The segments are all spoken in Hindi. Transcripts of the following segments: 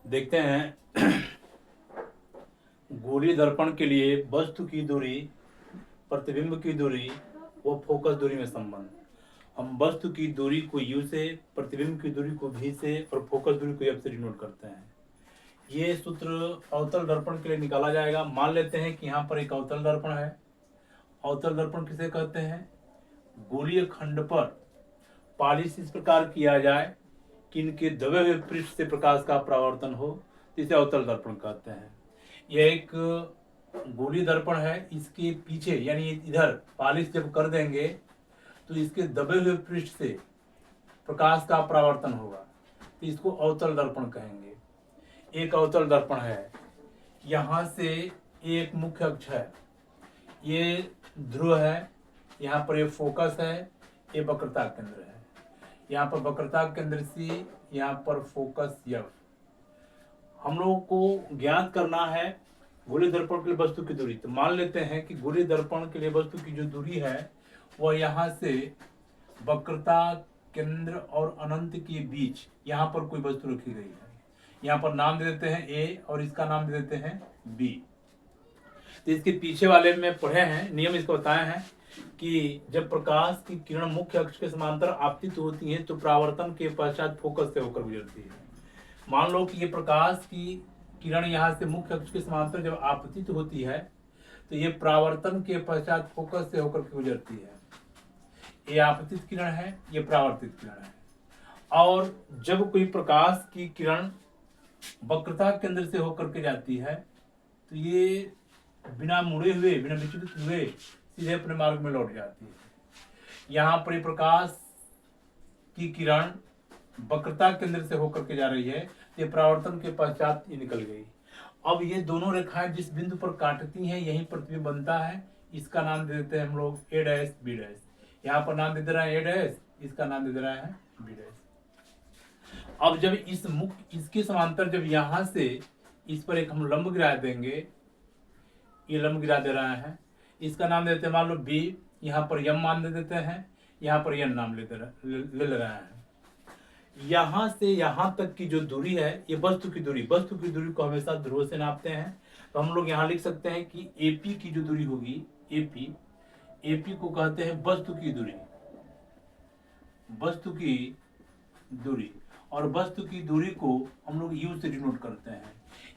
देखते हैं गोलीय दर्पण के लिए वस्तु की दूरी, प्रतिबिंब की दूरी व फोकस दूरी में संबंध। हम वस्तु की दूरी को U से, प्रतिबिंब की दूरी को V से और फोकस दूरी को F से डिनोट करते हैं। ये सूत्र अवतल दर्पण के लिए निकाला जाएगा। मान लेते हैं कि यहाँ पर एक अवतल दर्पण है। अवतल दर्पण किसे कहते हैं? गोलीय खंड पर पॉलिश इस प्रकार किया जाए कि इनके दबे हुए पृष्ठ से प्रकाश का परावर्तन हो, इसे अवतल दर्पण कहते हैं। यह एक गोलीय दर्पण है। इसके पीछे यानी इधर पॉलिश जब कर देंगे तो इसके दबे हुए पृष्ठ से प्रकाश का परावर्तन होगा, तो इसको अवतल दर्पण कहेंगे। एक अवतल दर्पण है। यहाँ से एक मुख्य अक्ष है, ये ध्रुव है, यहाँ पर ये फोकस है, ये वक्रता केंद्र है। यहाँ पर वक्रता केंद्र C, यहाँ पर फोकस F। हम लोगों को ज्ञात करना है गोलीय दर्पण के लिए वस्तु की दूरी। तो मान लेते हैं कि गोलीय दर्पण के लिए वस्तु की जो दूरी है वह यहाँ से वक्रता केंद्र और अनंत के बीच यहाँ पर कोई वस्तु रखी गई है। यहाँ पर नाम दे देते हैं A और इसका नाम दे देते हैं B। तो इसके पीछे वाले में पढ़े हैं, नियम इसको बताए हैं कि जब प्रकाश की किरण मुख्य अक्ष के समांतर आपतित होती है तो परावर्तन के पश्चात फोकस से होकर गुजरती है। मान लो कि ये प्रकाश की किरण यहाँ से मुख्य अक्ष के समांतर जब आपतित होती है तो ये परावर्तन के पश्चात फोकस से होकर के गुजरती है। ये आपतित किरण है, ये परावर्तित किरण है। और जब कोई प्रकाश की किरण वक्रता केंद्र से होकर के जाती है तो ये बिना मुड़े हुए, बिना विचलित हुए सीधे अपने मार्ग में लौट जाती है। यहाँ पर प्रकाश की किरण वक्रता केंद्र से होकर के जा रही है, ये परावर्तन के पश्चात ये निकल गई। अब ये दोनों रेखाएं जिस बिंदु पर काटती हैं यही प्रतिबिंब बनता है। इसका नाम दे देते हैं हम लोग A डैश B डैश। यहाँ पर नाम दे दे रहा है A डैश, इसका नाम दे दे रहा है B डैश। अब जब इस मुख्य इसके समांतर जब यहाँ से इस पर एक हम लंब गिरा देंगे, ये लंब गिरा दे रहा है, इसका नाम देते हैं मान लो B, यहाँ पर M मान दे देते हैं, यहाँ पर N नाम ले रहा है। यहाँ से यहाँ तक की जो दूरी है ये वस्तु की दूरी को हमेशा ध्रुव से नापते हैं। तो हम लोग यहाँ लिख सकते हैं कि AP की जो दूरी होगी, AP को कहते हैं वस्तु की दूरी, और वस्तु की दूरी को हम लोग U से डिनोट करते हैं।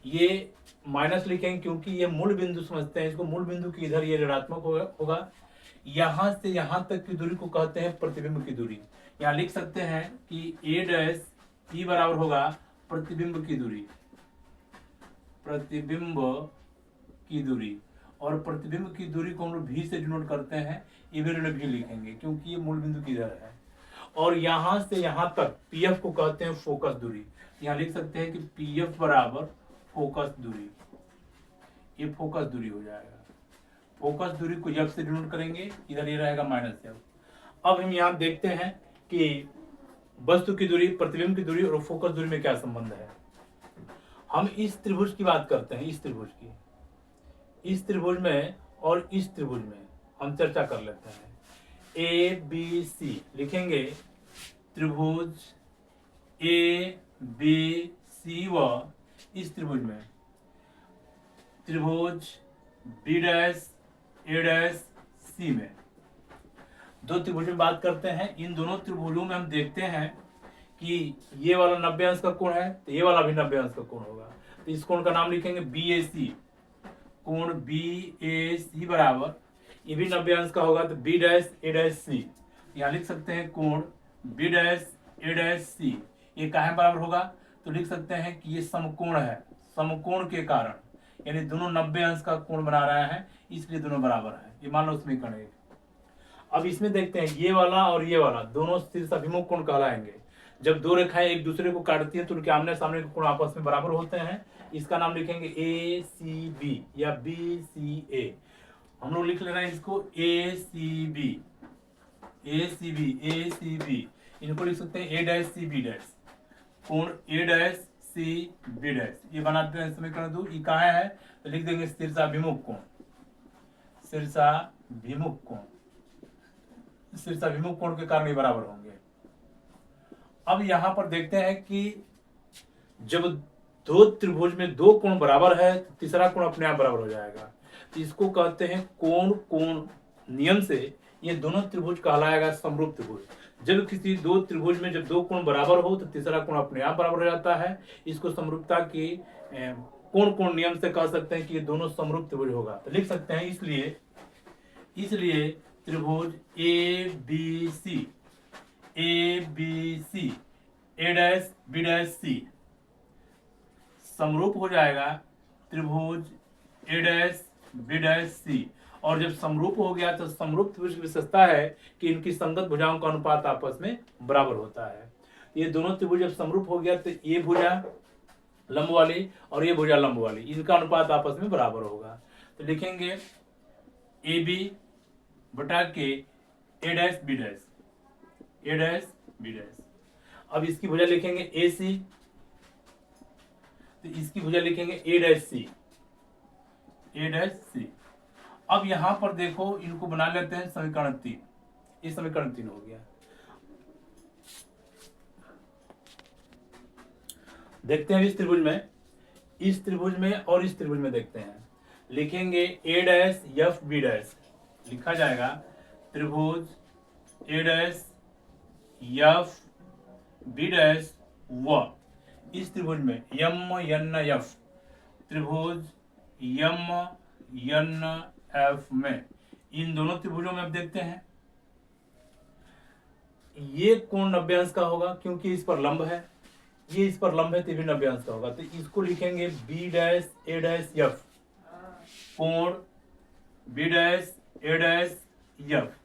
ये माइनस लिखेंगे क्योंकि ये मूल बिंदु समझते हैं इसको, मूल बिंदु की इधर ये ऋणात्मक होगा। यहाँ से यहाँ तक की दूरी को कहते हैं प्रतिबिंब की दूरी। यहाँ लिख सकते हैं कि A डैश P बराबर होगा प्रतिबिंब की दूरी, और प्रतिबिंब की दूरी को हम लोग V से डिनोट करते हैं, ये भी V लिखेंगे क्योंकि ये मूल बिंदु की इधर है। और यहाँ से यहाँ तक PF को कहते हैं फोकस दूरी। यहाँ लिख सकते हैं कि PF बराबर फोकस दूरी, ये फोकस दूरी हो जाएगा। फोकस दूरी को F से डिनोट करेंगे, इधर ये रहेगा -F। अब हम यहाँ देखते हैं कि वस्तु की दूरी, प्रतिबिंब की दूरी और फोकस दूरी में क्या संबंध है। हम इस त्रिभुज की बात करते हैं, इस त्रिभुज में और इस त्रिभुज में हम चर्चा कर लेते हैं। ABC लिखेंगे, त्रिभुज ABC व इस त्रिभुज में त्रिभुज B dash A dash C में दो त्रिभुज में बात करते हैं। इन दोनों त्रिभुजों में हम देखते हैं कि ये वाला 90 अंश का कोण है तो ये वाला भी 90 अंश का कोण होगा। तो इस कोण का नाम लिखेंगे BAC। कोण BAC बराबर, ये भी 90 अंश का होगा तो B dash A dash C। यहाँ लिख सकते हैं कोण B dash A dash C ये काहे बराबर होगा, तो लिख सकते हैं कि ये समकोण है। समकोण के कारण यानी दोनों 90 अंश का कोण बना रहा है, इसलिए दोनों बराबर है। ये मान लो समीकरण 1। अब इसमें देखते हैं ये वाला और ये वाला दोनों शीर्षाभिमुख कोण कहलाएंगे। जब दो रेखाएं एक दूसरे को काटती हैं तो उनके आमने सामने के कोण आपस में बराबर होते हैं। इसका नाम लिखेंगे ACB या BCA। हम लोग लिख ले रहे हैं इसको ACB। इनको लिख सकते हैं A dash C B dash. कोण A dash C B dash ये बनाते हैं समीकरण 2। ये कहाँ है तो लिख देंगे शीर्षाभिमुख कोण। शीर्षाभिमुख कोण के कारण ये बराबर होंगे। अब यहाँ पर देखते हैं कि जब दो त्रिभुज में दो कोण बराबर है तो तीसरा कोण अपने आप बराबर हो जाएगा। तो इसको कहते हैं कोण कोण नियम से ये दोनों त्रिभुज कहलाएगा समरूप त्रिभुज। जब किसी दो त्रिभुज में जब दो कोण बराबर हो तो तीसरा कोण अपने आप बराबर हो जाता है। इसको समरूपता की कोण कोण नियम से कह सकते हैं कि ये दोनों समरूप त्रिभुज होगा। तो लिख सकते हैं इसलिए त्रिभुज A B C A dash B dash C समरूप हो जाएगा त्रिभुज A dash B dash C. और जब समरूप हो गया तो समरूप त्रिभुज की विशेषता है कि इनकी संगत भुजाओं का अनुपात आपस में बराबर होता है। ये दोनों त्रिभुज जब समरूप हो गया तो ये भुजा लंब वाली और ये भुजा लंब वाली, इनका अनुपात आपस में बराबर होगा। तो लिखेंगे ए बी बटा के ए dash B dash, A dash B dash. अब इसकी भुजा लिखेंगे ए सी, तो इसकी भुजा लिखेंगे ए dash C, A dash C. अब यहां पर देखो इनको बना लेते हैं समीकरण 3। ये समीकरण 3 हो गया। देखते हैं इस त्रिभुज में और इस त्रिभुज में देखते हैं। लिखेंगे ए डैश एफ बी डैश, लिखा जाएगा त्रिभुज A dash F B dash व इस त्रिभुज में यम एन एफ, त्रिभुज यम एन एफ में इन दोनों त्रिभुजों में अब देखते हैं ये कोण 90 अंश का होगा क्योंकि इस पर लंब है, ये इस पर लंब है तो भी 90 अंश का होगा। तो इसको लिखेंगे B dash A dash F, कोण B dash A dash F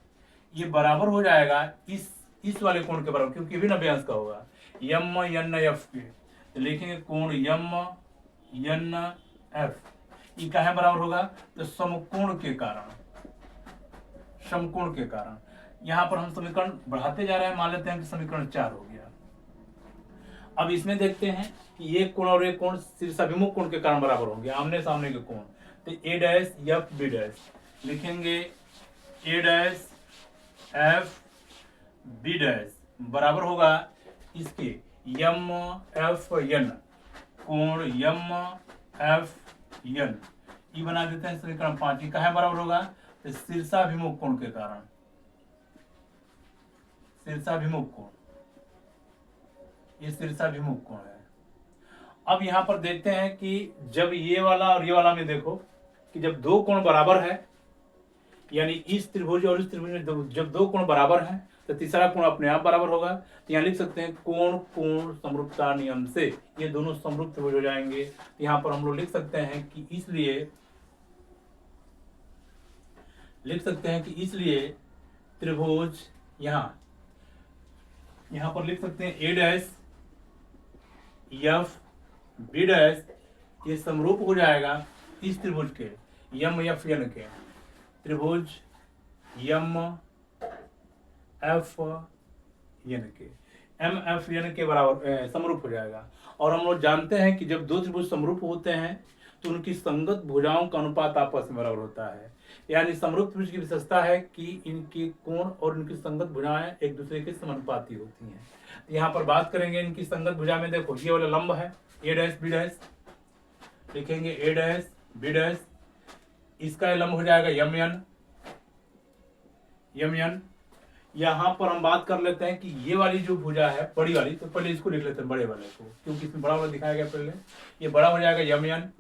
ये बराबर हो जाएगा इस वाले कोण के बराबर क्योंकि भी 90 अंश का होगा यम एन एफ के। तो लिखेंगे कोण यम एन एफ ये कहाँ बराबर होगा तो समकोण के कारण, समकोण के कारण। यहां पर हम समीकरण बढ़ाते जा रहे हैं, मान लेते हैं कि समीकरण 4 हो गया। अब इसमें देखते हैं कि ये कोण और ये कोण शीर्षाभिमुख कोण के कारण बराबर होंगे, आमने सामने के कोण। तो ए डैश एफ बी डैश लिखेंगे ए डैश एफ बी डैश बराबर होगा इसके यम एफ एन, कोण यम एफ एन ये बना देते हैं समीकरण 5। ये कहाँ बराबर होगा तो शीर्षाभिमुख कोण के कारण, शीर्षाभिमुख कोण, ये शीर्षाभिमुख कोण है। अब यहां पर देखते हैं कि जब ये वाला और ये वाला में देखो कि जब दो कोण बराबर है, यानी इस त्रिभुज और इस त्रिभुज में जब दो कोण बराबर हैं तो तीसरा कोण अपने आप बराबर होगा। तो यहाँ लिख सकते हैं कोण कोण समरूपता नियम से ये दोनों समरूप त्रिभुज हो जाएंगे। तो यहाँ पर हम लोग लिख सकते हैं कि इसलिए त्रिभुज यहाँ पर लिख सकते हैं ए डैश एफ बी डैश ये समरूप हो जाएगा इस त्रिभुज के यम एफ एन के, त्रिभुज यम एफ एन के, एम एफ एन के बराबर समरूप हो जाएगा। और हम लोग जानते हैं कि जब दो त्रिभुज समरूप होते हैं तो उनकी संगत भुजाओं का अनुपात आपस में बराबर होता है। यानी समरूप त्रिभुज की विशेषता है कि इनके कोण और इनकी संगत भुजाएं एक दूसरे के समानुपाती होती हैं। यहाँ पर बात करेंगे इनकी संगत भुजा में, देखो ये वाला लंब है ए डैश बी डैश, लिखेंगे ए डैश बी डैश, इसका लंब हो जाएगा यम एन। यहाँ पर हम बात कर लेते हैं कि ये वाली जो भुजा है बड़ी वाली, तो पहले इसको लिख लेते हैं बड़े वाले को क्योंकि इसमें बड़ा वाला दिखाया गया पहले। ये बड़ा हो जाएगा यम एन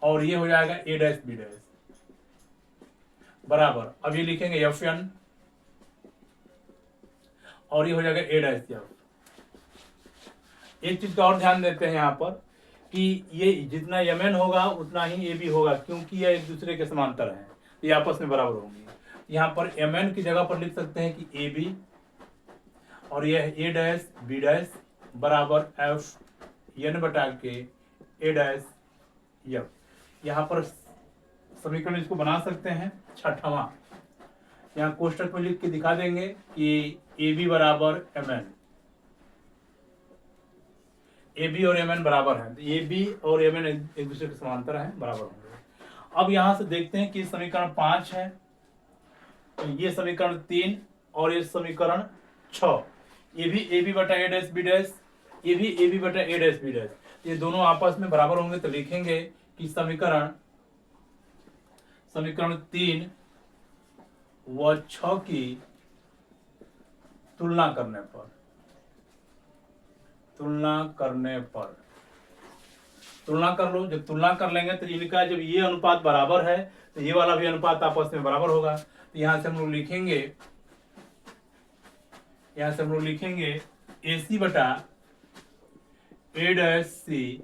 और ये हो जाएगा ए डैश बी डैश बराबर। अब ये लिखेंगे एफ एन और ये हो जाएगा ए डैश एफ। एक चीज का और ध्यान देते हैं यहाँ पर कि ये जितना यम एन होगा उतना ही ए बी होगा क्योंकि ये एक दूसरे के समांतर हैं, ये आपस में बराबर होंगे। यहाँ पर एम एन की जगह पर लिख सकते हैं कि ए बी और यह ए डैश बी डैश बराबर एफ एन बटा के ए डैश एफ। यहाँ पर समीकरण इसको बना सकते हैं 6वां, यहाँ कोष्टक में लिख के दिखा देंगे कि ए बी बराबर एम एन, ए बी और एम एन बराबर है, ए बी और एम एन एक दूसरे के समांतर हैं, बराबर होंगे। अब यहां से देखते हैं कि समीकरण 5 है, तो ये समीकरण 3 और ये समीकरण 6, ये भी ए बी बटा A dash B dash A B बटा ए डैश बी डैश, ये दोनों आपस में बराबर होंगे तो लिखेंगे कि समीकरण 3 व 6 की तुलना करने पर तुलना कर लो। जब तुलना कर लेंगे तो इनका जब ये अनुपात बराबर है तो ये वाला भी अनुपात आपस में बराबर होगा। तो यहां से हम लोग लिखेंगे ए सी बटा ए डैश सी,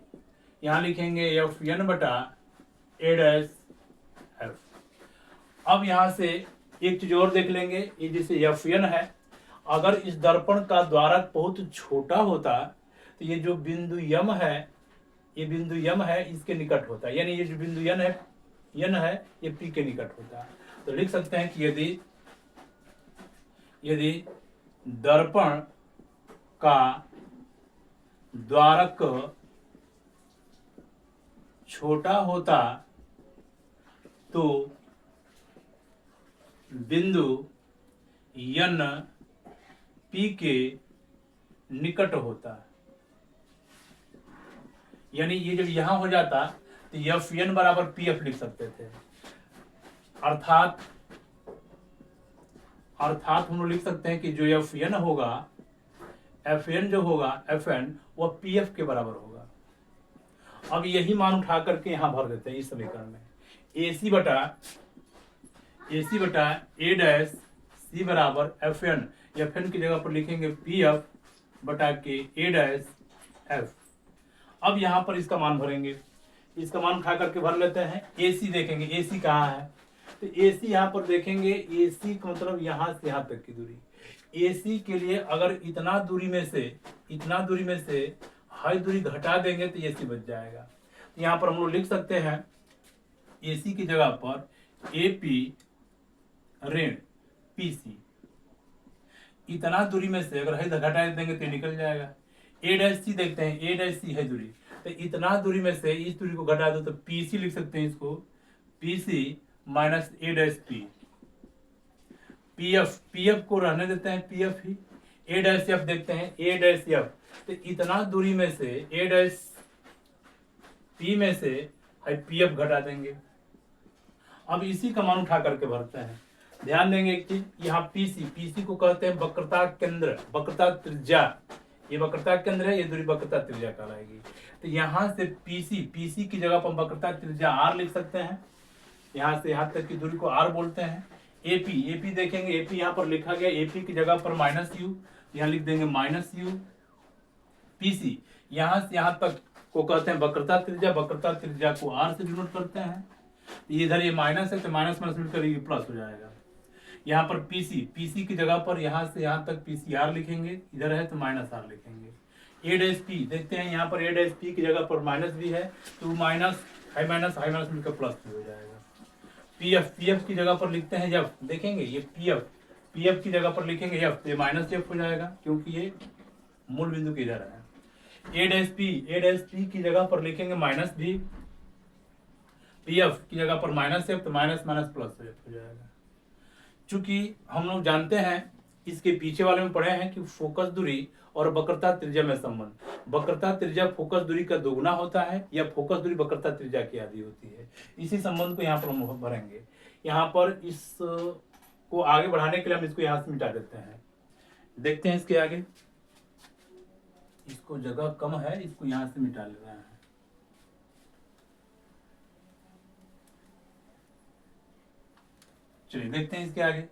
यहां लिखेंगे एफ एन बटा ए डैश एफ। अब यहां से एक चीज और देख लेंगे, ये जैसे एफ एन है, अगर इस दर्पण का द्वारक बहुत छोटा होता तो ये जो बिंदु यम है, ये बिंदु यम है इसके निकट होता है, यानी ये जो बिंदु यन है ये पी के निकट होता है। तो लिख सकते हैं कि यदि दर्पण का द्वारक छोटा होता तो बिंदु यन पी के निकट होता, यानी ये जब यहां हो जाता तो एफ एन बराबर पी एफ लिख सकते थे। अर्थात हम लोग लिख सकते हैं कि जो एफ एन होगा, एफ एन जो होगा एफ एन वह पी एफ के बराबर होगा। अब यही मान उठा करके यहां भर देते हैं इस समीकरण में, ए सी बटा ए डैश सी बराबर एफ एन की जगह पर लिखेंगे पी एफ बटा के ए डैश एफ। अब यहां पर इसका मान भरेंगे, इसका मान उठा करके भर लेते हैं। ए सी देखेंगे, ए सी कहाँ है, तो ए सी यहाँ पर देखेंगे, ए सी का मतलब यहाँ से यहाँ तक की दूरी। ए सी के लिए अगर इतना दूरी में से हाई दूरी घटा देंगे तो ए सी बच जाएगा। तो यहाँ पर हम लोग लिख सकते हैं ए सी की जगह पर ए पी ऋण पी सी, इतना दूरी में से अगर हाई घटा देंगे तो निकल जाएगा। ए डैश सी देखते हैं, ए डैश सी है दूरी, तो इतना दूरी में से इस दूरी को घटा दो तो पी सी लिख सकते हैं, इसको पी सी माइनस ए डैश पी। पी एफ को रहने देते हैं पी एफ ही। ए डैश एफ देखते हैं, ए डैश एफ, तो इतना दूरी में से ए डैश पी में से पी एफ घटा देंगे। अब इसी का मान उठा करके भरते हैं। ध्यान देंगे एक चीज, यहाँ पीसी को कहते हैं वक्रता केंद्र, वक्रता त्रिज्या, ये वक्रता केंद्र है, ये दूरी वक्रता त्रिज्या कहलाएगी। तो यहाँ से पीसी की जगह पर वक्रता त्रिज्या आर लिख सकते हैं, यहाँ से यहाँ तक की दूरी को आर बोलते हैं। एपी देखेंगे, एपी यहाँ पर लिखा गया, एपी की जगह पर माइनस यू, यहाँ लिख देंगे माइनस यू। पीसी यहाँ से यहाँ तक को कहते हैं वक्रता त्रिज्या को आर से डिनोट करते हैं। इधर ये माइनस है तो माइनस मिलकर ये प्लस हो जाएगा। यहाँ पर पीसी की जगह पर यहाँ से यहाँ तक पीसी आर लिखेंगे, इधर है तो माइनस आर लिखेंगे। ए डैश पी देखते हैं, यहाँ पर ए डैश पी की जगह पर माइनस भी है तो माइनस हाई माइनस मिलकर प्लस भी हो जाएगा। पीएफ की जगह पर लिखते हैं एफ, देखेंगे ये पीएफ की जगह पर लिखेंगे एफ, ये माइनस एफ हो जाएगा क्योंकि ये मूल बिंदु की इधर है। ए डैश पी की जगह पर लिखेंगे माइनस भी, पीएफ की जगह पर माइनस एफ तो माइनस प्लस एफ हो जाएगा। चूंकि हम लोग जानते हैं, इसके पीछे वाले में पढ़े हैं कि फोकस दूरी और वक्रता त्रिज्या में संबंध, वक्रता त्रिज्या फोकस दूरी का दोगुना होता है या फोकस दूरी वक्रता त्रिज्या की आधी होती है। इसी संबंध को यहाँ पर हम भरेंगे। यहाँ पर इस को आगे बढ़ाने के लिए हम इसको यहाँ से मिटा देते हैं। देखते हैं इसके आगे, इसको जगह कम है, इसको यहाँ से मिटा ले रहे हैं। चलिए देखते हैं इसके आगे,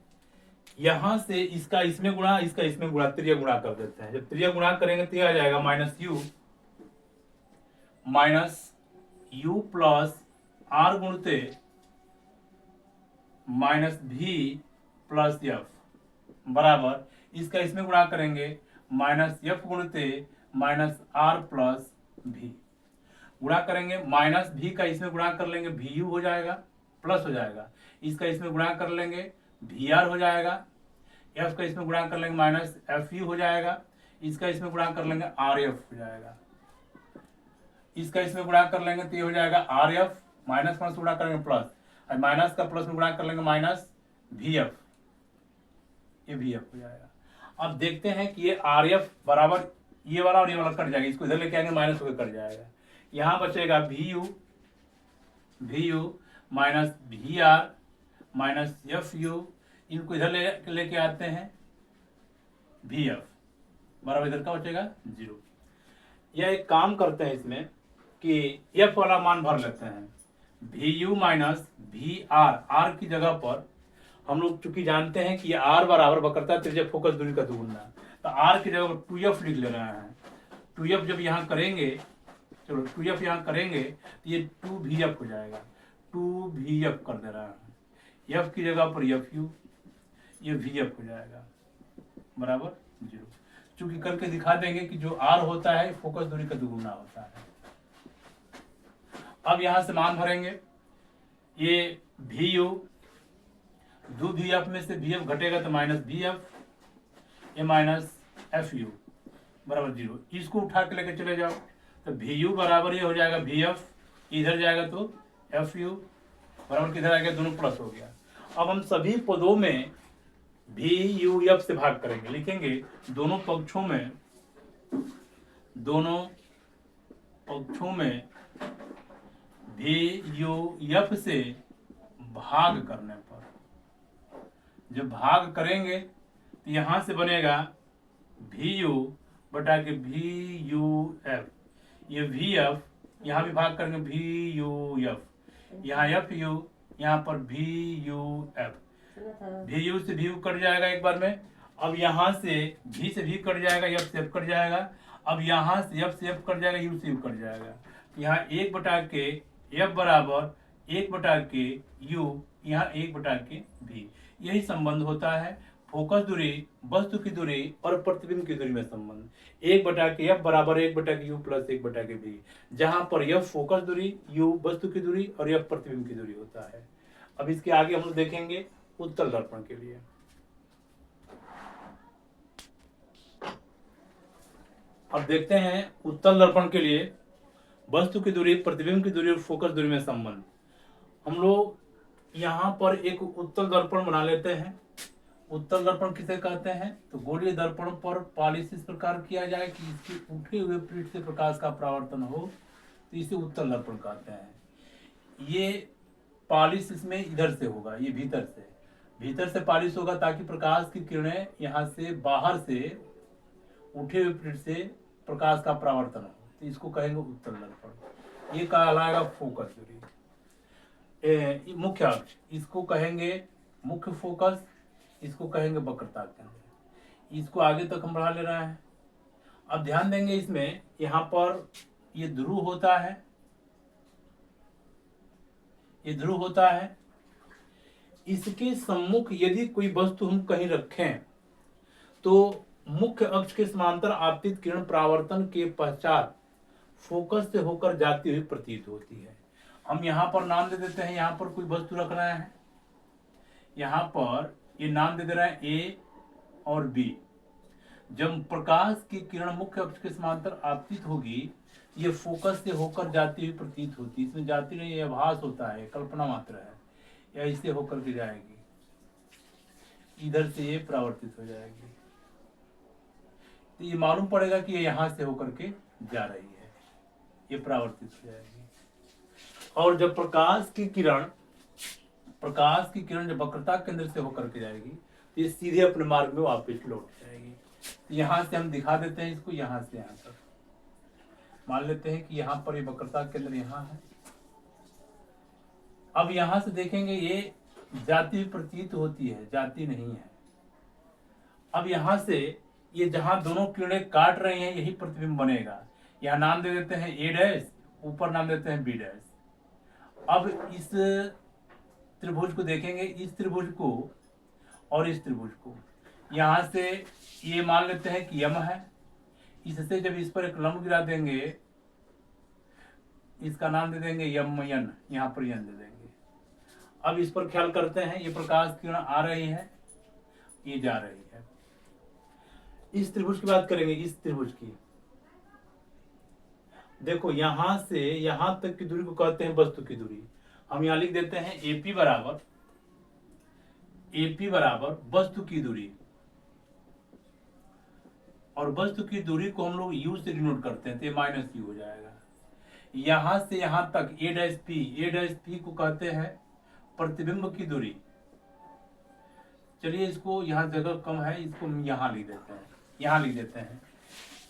यहां से इसका इसमें गुणा, इसका इसमें गुणा, त्रिया गुणा कर देते हैं। जब त्रिया गुणा करेंगे तो आ जाएगा माइनस यू प्लस आर गुणते माइनस भी प्लस एफ बराबर, इसका इसमें गुणा करेंगे माइनस एफ गुणते माइनस आर प्लस भी। गुणा करेंगे माइनस भी का इसमें गुणा कर लेंगे, भी यू हो जाएगा प्लस हो जाएगा, इसका इसमें गुणा कर लेंगे वी आर हो जाएगा, एफ का इसमें गुणा कर लेंगे माइनस एफ यू हो जाएगा, इसका इसमें गुणा कर लेंगे आर एफ हो जाएगा, इसका इसमें गुणा कर लेंगे तो ये हो जाएगा आर एफ, माइनस माइनस गुणा करेंगे प्लस, और माइनस का प्लस में गुणा कर लेंगे माइनस वी एफ, ये वी एफ हो जाएगा। अब देखते हैं कि ये आर एफ बराबर ये वाला और ये वाला कट जाएगा, इसको इधर लेके आएंगे माइनस होकर कट जाएगा। यहाँ बचेगा V U minus V R minus F U, इनको इधर लेके आते हैं वी एफ बराबर इधर का बचेगा 0। यह एक काम करते हैं इसमें कि एफ वाला मान भर लेते हैं, V U minus V R, R की जगह पर हम लोग चूंकि जानते हैं कि आर बराबर वक्रता त्रिज्या फोकस दूरी का दुगुना, तो आर की जगह पर 2f लिख ले रहे हैं। 2f जब यहाँ करेंगे, चलो 2f यहाँ करेंगे तो ये 2vf हो जाएगा, 2vf कर दे रहा है, f की जगह पर fu, ये vf हो जाएगा बराबर 0। चूंकि करके दिखा देंगे कि जो r होता है फोकस दूरी का दुगुना होता है। अब यहां से मान भरेंगे, ये vu 2vf में से vf घटेगा तो माइनस vf, ये माइनस fu बराबर 0। इसको उठा के लेके चले जाओ तो vu बराबर ये हो जाएगा vf, इधर जाएगा तो fu बराबर किधर आ गया, दोनों प्लस हो गया। अब हम सभी पदों में vuf से भाग करेंगे, लिखेंगे दोनों पक्षों में vuf से भाग करने पर, जब भाग करेंगे तो यहां से बनेगा vu बटा के vuf, ये vf यहाँ भी भाग करेंगे vuf, यहाँ fu, यहाँ पर vuf, vu से vu कट जाएगा एक बार में। अब यहाँ से v से v कट जाएगा, f से f कट जाएगा। अब यहाँ से f से f कट जाएगा, u से u कट जाएगा। यहाँ 1 बटा के f बराबर 1 बटा के u, यहाँ 1 बटा के v। यही संबंध होता है फोकस दूरी, वस्तु की दूरी और प्रतिबिंब की दूरी में संबंध। 1 बटा के f बराबर 1 बटा के u प्लस 1 बटा के v, जहां पर f फोकस दूरी, u वस्तु की दूरी और f प्रतिबिंब की दूरी होता है। अब इसके आगे हम लोग देखेंगे उत्तल दर्पण के लिए। अब देखते हैं उत्तल दर्पण के लिए वस्तु की दूरी, प्रतिबिंब की दूरी और फोकस दूरी में संबंध। हम लोग यहाँ पर एक उत्तल दर्पण बना लेते हैं। उत्तल दर्पण किसे कहते हैं, तो गोलीय दर्पण पर पॉलिश इस प्रकार किया जाए कि इसके उठे हुए पृष्ठ से प्रकाश का परावर्तन हो, तो इसे उत्तल दर्पण कहते हैं। ये पॉलिश इसमें इधर से होगा, ये भीतर से पॉलिश होगा ताकि प्रकाश की किरणें यहाँ से बाहर से उठे हुए पृष्ठ से प्रकाश का परावर्तन हो, तो इसको कहेंगे उत्तल दर्पण। ये कहलाएगा फोकस दूरी। मुख्य अक्ष, इसको कहेंगे मुख्य फोकस, इसको कहेंगे वक्रता केंद्र। इसको आगे तक हम बढ़ा ले रहे हैं। अब ध्यान देंगे इसमें, यहाँ पर ये ध्रुव होता है, ये ध्रुव होता है। इसके सम्मुख यदि कोई वस्तु हम कहीं रखें तो मुख्य अक्ष के समांतर आपतित किरण परावर्तन के पश्चात फोकस से होकर जाती हुई प्रतीत होती है। हम यहाँ पर नाम दे देते हैं, यहाँ पर कोई वस्तु रख रहे हैं, यहाँ पर ये नाम दे दे रहे हैं ए और बी। जब प्रकाश की किरण मुख्य अक्ष के समांतर आपतित होगी, ये फोकस से होकर जाती हुई प्रतीत होती है। इसमें जाती नहीं, ये आभास होता है, कल्पना मात्र है, या इससे होकर के जाएगी, इधर से ये परावर्तित हो जाएगी, तो ये मालूम पड़ेगा कि ये यहाँ से होकर के जा रही है, ये परावर्तित हो जाएगी। और जब प्रकाश की किरण जब वक्रता केंद्र से होकर के जाएगी तो ये सीधे अपने मार्ग में वापस लौट जाएगी। यहाँ से हम दिखा देते हैं इसको, यहाँ से यहाँ तक मान लेते हैं कि यहाँ पर ये वक्रता केंद्र यहाँ है। अब यहाँ से देखेंगे ये जाती प्रतीत होती है, जाती नहीं है। अब यहाँ से ये जहां दोनों किरणें काट रही हैं, यही प्रतिबिंब बनेगा। यहाँ नाम दे देते हैं ए डैश, ऊपर नाम देते हैं बी डैश। अब इस त्रिभुज को देखेंगे, इस त्रिभुज को और इस त्रिभुज को, यहाँ से ये मान लेते हैं कि यम है। इससे जब इस पर एक लंब गिरा देंगे, इसका नाम दे देंगे यम यन, यहाँ पर यन दे देंगे। अब इस पर ख्याल करते हैं, ये प्रकाश किरण आ रही है, ये जा रही है। इस त्रिभुज की बात करेंगे, इस त्रिभुज की देखो, यहां से यहां तक की दूरी को कहते हैं वस्तु की दूरी। हम यहां लिख देते हैं एपी बराबर वस्तु की दूरी, और वस्तु की दूरी को हम लोग यू से डिनोट करते हैं, तो ये माइनस यू हो जाएगा। यहां से यहां तक ए डैश पी को कहते हैं प्रतिबिंब की दूरी। चलिए इसको यहाँ जगह कम है, इसको हम यहाँ लिख देते हैं, यहाँ लिख देते हैं।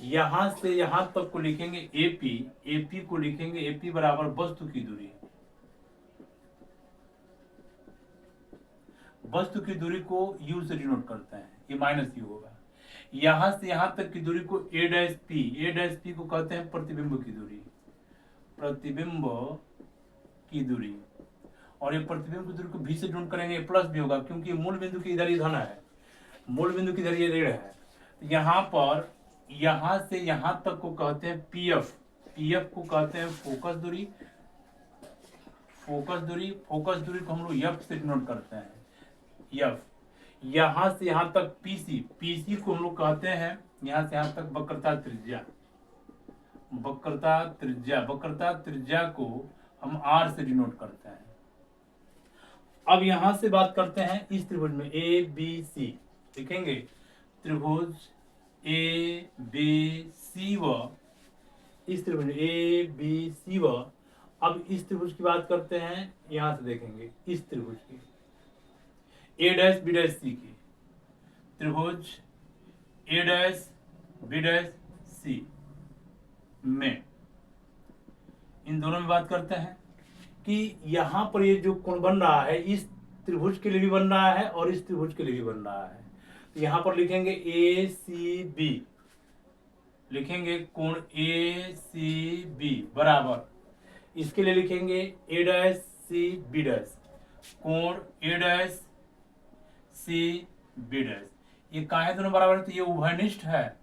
यहां से यहां तक को लिखेंगे एपी को लिखेंगे एपी बराबर वस्तु की दूरी। वस्तु की दूरी को यू से डिनोट करते हैं, ये माइनस यू होगा। यहां से यहां तक की दूरी को ए डैश पी को कहते हैं प्रतिबिंब की दूरी, प्रतिबिंब की दूरी। और ये प्रतिबिंब की दूरी को भी से डिनोट करेंगे, प्लस भी होगा क्योंकि मूल बिंदु की इधर ही धन है, मूल बिंदु की इधर ये ऋण है। यहाँ पर यहां से यहां तक को कहते हैं पीएफ को कहते हैं फोकस दूरी। फोकस दूरी को हम लोग एफ से डिनोट करते हैं, एफ। यहां से यहां तक पीसी को हम लोग कहते हैं यहां से यहां तक वक्रता त्रिज्या को हम आर से डिनोट करते हैं। अब यहां से बात करते हैं इस त्रिभुज में ए बी सी, लिखेंगे त्रिभुज ए बी सी व, इस त्रिभुज ए बी सी व। अब इस त्रिभुज की बात करते हैं, यहां से देखेंगे इस त्रिभुज की ए डैश बी डैश सी की, त्रिभुज ए डैश बी डैश सी में, इन दोनों में बात करते हैं कि यहां पर ये जो कोण बन रहा है इस त्रिभुज के लिए भी बन रहा है और इस त्रिभुज के लिए भी बन रहा है। तो यहां पर लिखेंगे ए सी बी, लिखेंगे कोण ए सी बी बराबर, इसके लिए लिखेंगे ए डैश सी बी डैश, कोण ए डैश सी बी डैश। ये काहे दोनों बराबर है? तो ये उभयनिष्ठ है,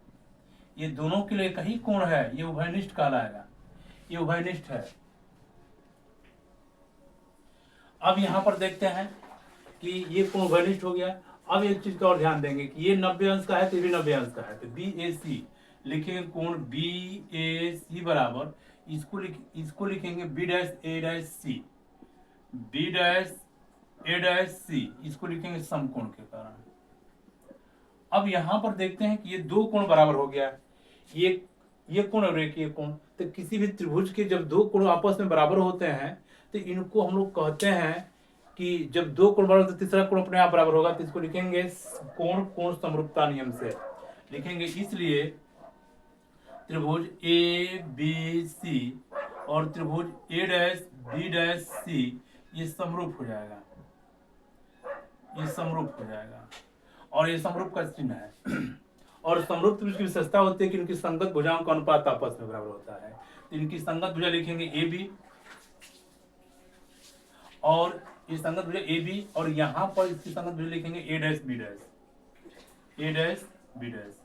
ये दोनों के लिए कहीं कोण है, ये उभयनिष्ठ कहलाएगा, ये उभयनिष्ठ है। अब यहां पर देखते हैं कि ये कोण उभयनिष्ठ हो गया। अब एक चीज का और ध्यान देंगे कि ये 90 अंश का है तो ये भी 90 अंश का है, तो बी ए सी लिखेंगे कोण बी ए सी बराबर, इसको लिखेंगे B dash A dash C, B dash A dash C, इसको लिखेंगे समकोण के कारण। अब यहां पर देखते हैं कि ये दो कोण बराबर हो गया, ये कोण और एक ये कोण। तो किसी भी त्रिभुज के जब दो कोण आपस में बराबर होते हैं तो इनको हम लोग कहते हैं कि जब दो कोण बराबर तो तीसरा कोण अपने आप बराबर होगा, तो इसको लिखेंगे कोण समरूपता नियम से लिखेंगे। इसलिए त्रिभुज ए बी सी और त्रिभुज ए डैश बी डैश सी ये समरूप हो जाएगा, ये समरूप हो जाएगा और ये समरूप का चिन्ह है। और समरूप त्रिभुज की विशेषता होती है कि इनकी संगत भुजाओं का अनुपात आपस में बराबर होता है। तो इनकी संगत भुजा लिखेंगे ए बी, और ये संगत भुजा ए बी, और यहाँ पर इसकी संगत भुजा लिखेंगे ए dash B dash, A dash B dash.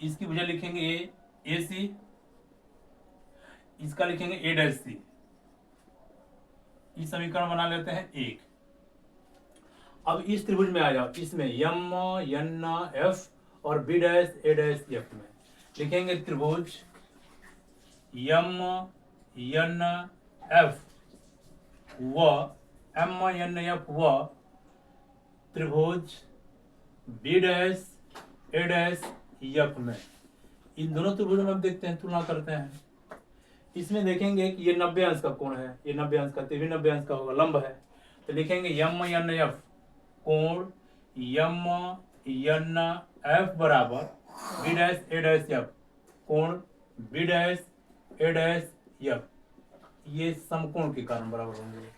इसकी भुजा लिखेंगे ए सी, इसका लिखेंगे ए डैश सी। इस समीकरण बना लेते हैं एक। अब इस त्रिभुज में आ जाओ, इसमें यम एन एफ और B dash A dash F में लिखेंगे त्रिभुज यम एन एफ व एम एन एफ व त्रिभुज B dash A dash F में। इन दोनों त्रिभुजों में हम देखते हैं, तुलना करते हैं। इसमें देखेंगे कि ये 90 अंश का कोण है, ये 90 अंश का, तो भी 90 अंश का होगा, लंब है। तो लिखेंगे यम एन एफ कोण यम एन एफ बराबर B dash A dash F, कोण B dash A dash F, ये समकोण के कारण बराबर होंगे,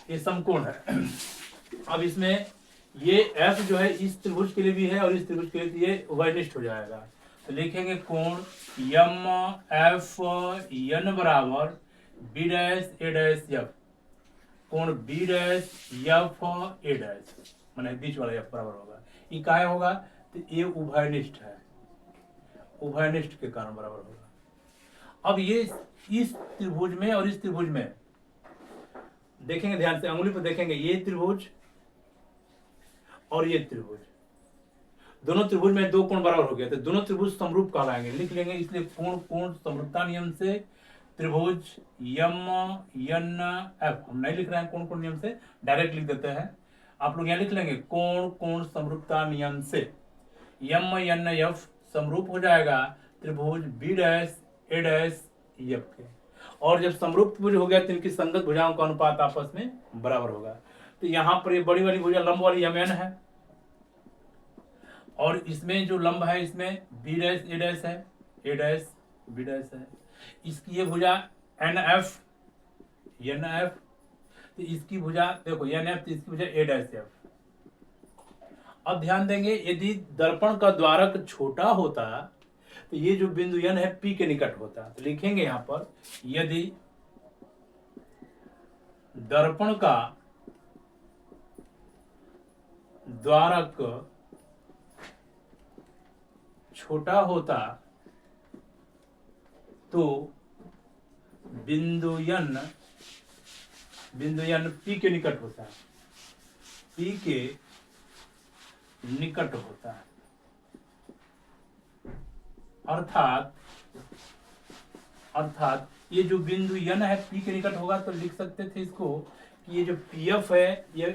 ये समकोण है। अब इसमें ये एफ जो है इस त्रिभुज के लिए भी है और इस त्रिभुज के लिए ये उभयनिष्ठ हो जाएगा। तो लिखेंगे कोण यम एफ एन बराबर B dash A dash F, कोण B dash F A dash, माने बीच वाला एफ बराबर होगा। ये काहे होगा? तो ये उभयनिष्ठ है, उभयनिष्ठ के कारण बराबर होगा। अब ये इस त्रिभुज में और इस त्रिभुज में देखेंगे, ध्यान से अंगुली पर देखेंगे, ये त्रिभुज और ये त्रिभुज, दोनों त्रिभुज में दो कोण बराबर हो गए, तो दोनों त्रिभुज समरूप कहलाएंगे, लिख लेंगे। इसलिए कोण समरूपता नियम से त्रिभुज यम एन एफ, हम नहीं लिख रहे हैं कोण नियम से, डायरेक्ट लिख देते हैं। आप लोग यहाँ लिख लेंगे कोण समरूपता नियम से यम एन एफ समरूप हो जाएगा त्रिभुज B dash A dash F के। और जब समरूप त्रिभुज हो गया तो इनकी संगत भुजाओं का अनुपात आपस में बराबर होगा। तो यहाँ पर ये बड़ी वाली भुजा लंब वाली यम एन है, और इसमें जो लंब है इसमें बी डैश ए डैश है, ए डैश बी डैश है। इसकी ये भुजा एन एफ, तो इसकी भुजा देखो एन एफ, तो इसकी भुजा ए डैश एफ। अब ध्यान देंगे, यदि दर्पण का द्वारक छोटा होता तो ये जो बिंदु एन है पी के निकट होता। तो लिखेंगे यहां पर, यदि दर्पण का द्वारक छोटा होता तो बिंदु एन पी के निकट होता, पी के निकट होता है। अर्थात ये जो बिंदु एन है पी के निकट होगा, तो लिख सकते थे इसको कि ये जो पी एफ है ये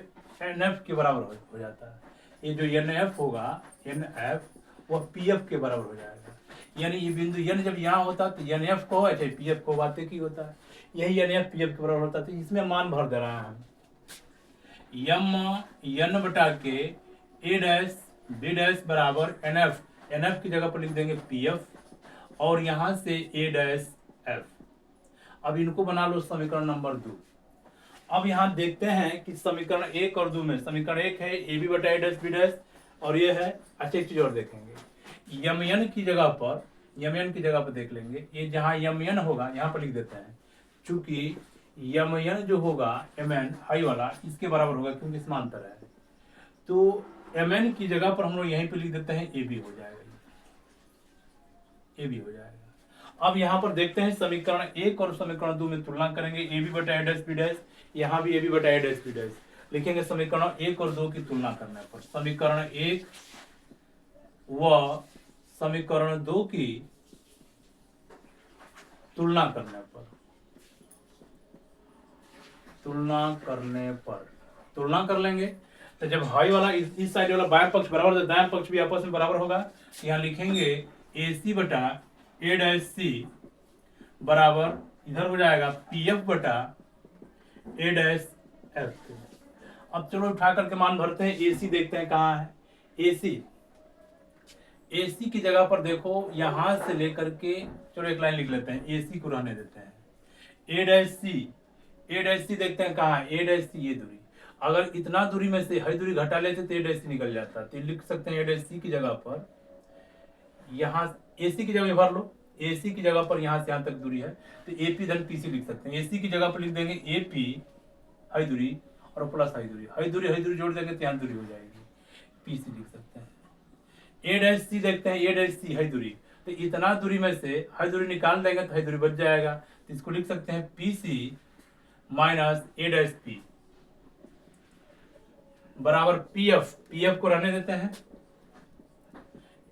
एन एफ के बराबर हो जाता है। ये जो एन एफ होगा, एन एफ वह पी एफ के बराबर हो जाएगा। यानी ये बिंदु एन जब यहाँ होता तो एन एफ को चाहे पी एफ को बात की होता है, यही एन एफ पी एफ के बराबर होता। तो इसमें मान भर दे रहा है हम, यम एन बटा के ए डैश बी डैश बराबर एन एफ की जगह पर लिख देंगे पी एफ, और यहां से ए डैश एफ। अब इनको बना लो समीकरण नंबर 2। अब यहां देखते हैं कि समीकरण 1 और 2 में, समीकरण 1 है ए बी बटा ए डैश बी डैश, और ये है, अच्छा एक चीज और देखेंगे, यम एन की जगह पर देख लेंगे, ये जहां यम एन होगा यहाँ पर लिख देते हैं, चूंकि यम एन जो होगा एम एन हाई वाला इसके बराबर होगा क्योंकि समांतर है, तो एम एन की जगह पर हम लोग यहीं पे लिख देते हैं ए बी हो जाएगा, ए बी हो जाएगा। अब यहाँ पर देखते हैं समीकरण 1 और समीकरण 2 में तुलना करेंगे, ए बी बटा ए डैश बी डैश, यहाँ भी ए बी बटा ए डैश बी डैश लिखेंगे। समीकरण 1 और 2 की तुलना करने पर, समीकरण 1 व समीकरण 2 की तुलना करने पर तुलना कर लेंगे। तो जब हाई वाला इस साइड वाला बाएं पक्ष बराबर, दाएं पक्ष भी आपस में बराबर होगा, यहाँ लिखेंगे ए सी बटा ए डैश सी बराबर इधर हो जाएगा पी एफ बटा ए डैश एफ। अब चलो उठा करके मान भरते हैं, ए सी देखते हैं कहाँ है, ए सी की जगह पर देखो यहां से लेकर के, चलो एक लाइन लिख लेते हैं, ए सी को रहने देते हैं, ए डैश सी देखते हैं कहाँ है, ए डैश सी ये दूरी, अगर इतना दूरी में से हर दूरी घटा लेते तो ए डैश सी निकल जाता। तो लिख सकते हैं ए डैश सी की जगह पर, यहाँ ए सी की जगह भर लो, ए सी की जगह पर यहाँ से यहाँ तक दूरी है तो ए पी धन पी सी लिख सकते हैं। ए सी की जगह पर लिख देंगे ए पी हाई दूरी और प्लस हाई दूरी जोड़ देंगे तो यहाँ दूरी हो जाएगी, पी सी लिख सकते हैं। ए डैश सी देखते हैं, ए डैश सी हाई दूरी, तो इतना दूरी में से हाई दूरी निकाल देंगे तो हाई दूरी बच जाएगा, तो इसको लिख सकते हैं पी सी माइनस ए डैश पी बराबर पी एफ को रहने देते हैं,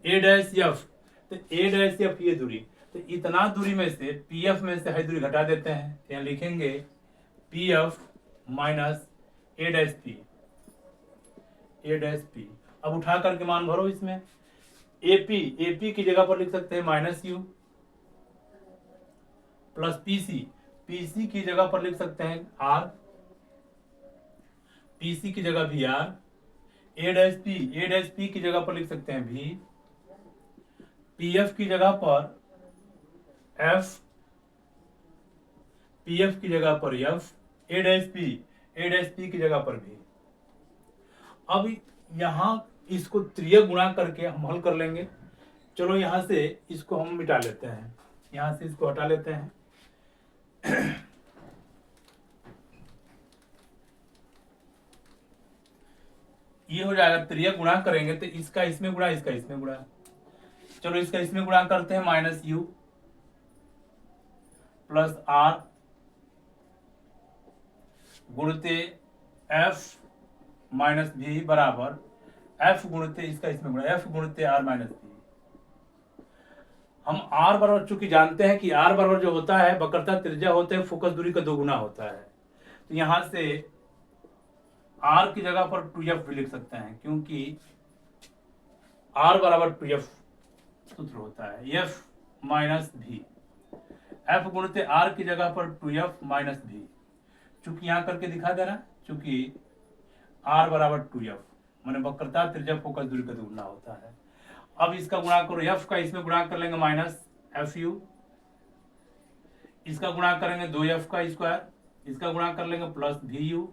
ए डैश एफ, तो ए डैश एफ ये दूरी, तो इतना दूरी में से पी एफ में से हाई दूरी घटा देते हैं, यहाँ लिखेंगे पी एफ माइनस ए डैश पी। अब उठा करके मान भरो इसमें, एपी की जगह पर लिख सकते हैं माइनस यू प्लस पीसी की जगह पर लिख सकते हैं आर, पीसी की जगह भी आर, ए डैश पी की जगह पर लिख सकते हैं भी, पीएफ की जगह पर एफ, पीएफ की जगह पर एफ, ए डैश पी की जगह पर भी। अब यहां इसको त्रिय गुणा करके हम हल कर लेंगे। चलो यहां से इसको हम मिटा लेते हैं, यहां से इसको हटा लेते हैं। ये हो जाएगा, त्रिय गुणा करेंगे तो इसका इसमें गुणा, इसका इसमें गुणा, चलो इसका इसमें गुणा करते हैं, माइनस यू प्लस आर गुणते एफ माइनस भी बराबर एफ गुणते इसका इसमें गुणा, एफ गुणते आर माइनस भी। हम आर बराबर चूंकि जानते हैं कि आर बराबर जो होता है वक्रता त्रिज्या होते हैं फोकस दूरी का 2 गुना होता है, तो यहां से आर की जगह पर 2f भी लिख सकते हैं, क्योंकि आर बराबर टू एफ सूत्र होता है, एफ माइनस भी, एफ गुणित आर की जगह पर टू एफ माइनस भी, चूंकि यहाँ करके दिखा दे रहा, चूंकि आर बराबर टू एफ मैंने वक्रता त्रिज्या फोकस दूरी का गुणा होता है। अब इसका गुणा करो, एफ का इसमें गुणा कर लेंगे माइनस एफ यू, इसका गुणा करेंगे 2f का स्क्वायर, इसका गुणा कर लेंगे प्लस भी यू,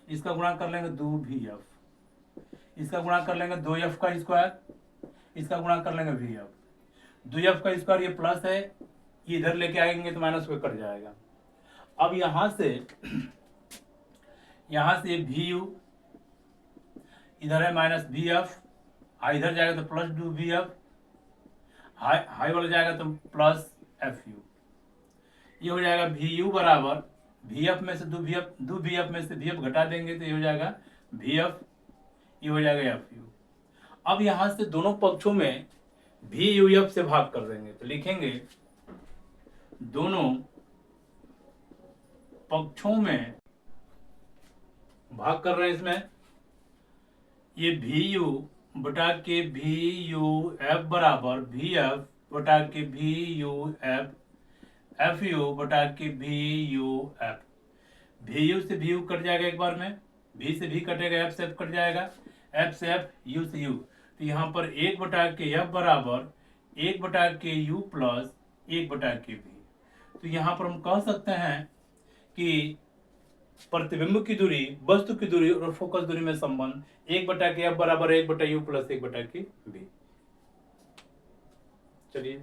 इसका गुणा कर लेंगे 2vf, इसका गुणा कर लेंगे 2f का स्क्वायर, इसका गुणा कर लेंगे vf, 2f का स्क्वायर ये प्लस है, ये इधर लेके आएंगे तो माइनस को कट जाएगा। अब यहां से भी यू इधर है माइनस भी एफ, इधर जाएगा तो प्लस 2vf, हाई वाला जाएगा तो प्लस एफ यू, ये हो जाएगा भी यू बराबर वी एफ में से 2vf में से vf घटा देंगे तो ये हो जाएगा vf, ये हो जाएगा एफ यू। अब यहां से दोनों पक्षों में भी यू एफ से भाग कर देंगे तो लिखेंगे दोनों पक्षों में भाग कर रहे हैं, इसमें ये भी यू बटा के भी यू एफ बराबर भी एफ बटा के भी यू एफ, एफ यू बटा के भी यू एफ, भी यू से भी यू कट जाएगा एक बार में, भी से भी कटेगा, एफ से एफ कट जाएगा, एफ से एफ, यू से यू, तो यहाँ पर 1 बटा के एफ बराबर 1 बटा के यू प्लस 1 बटा के भी। तो यहाँ पर हम कह सकते हैं कि प्रतिबिंब की दूरी, वस्तु की दूरी और फोकस दूरी में संबंध 1 बटा के एफ बराबर 1 बटा यू प्लस 1 बटा के भी। चलिए।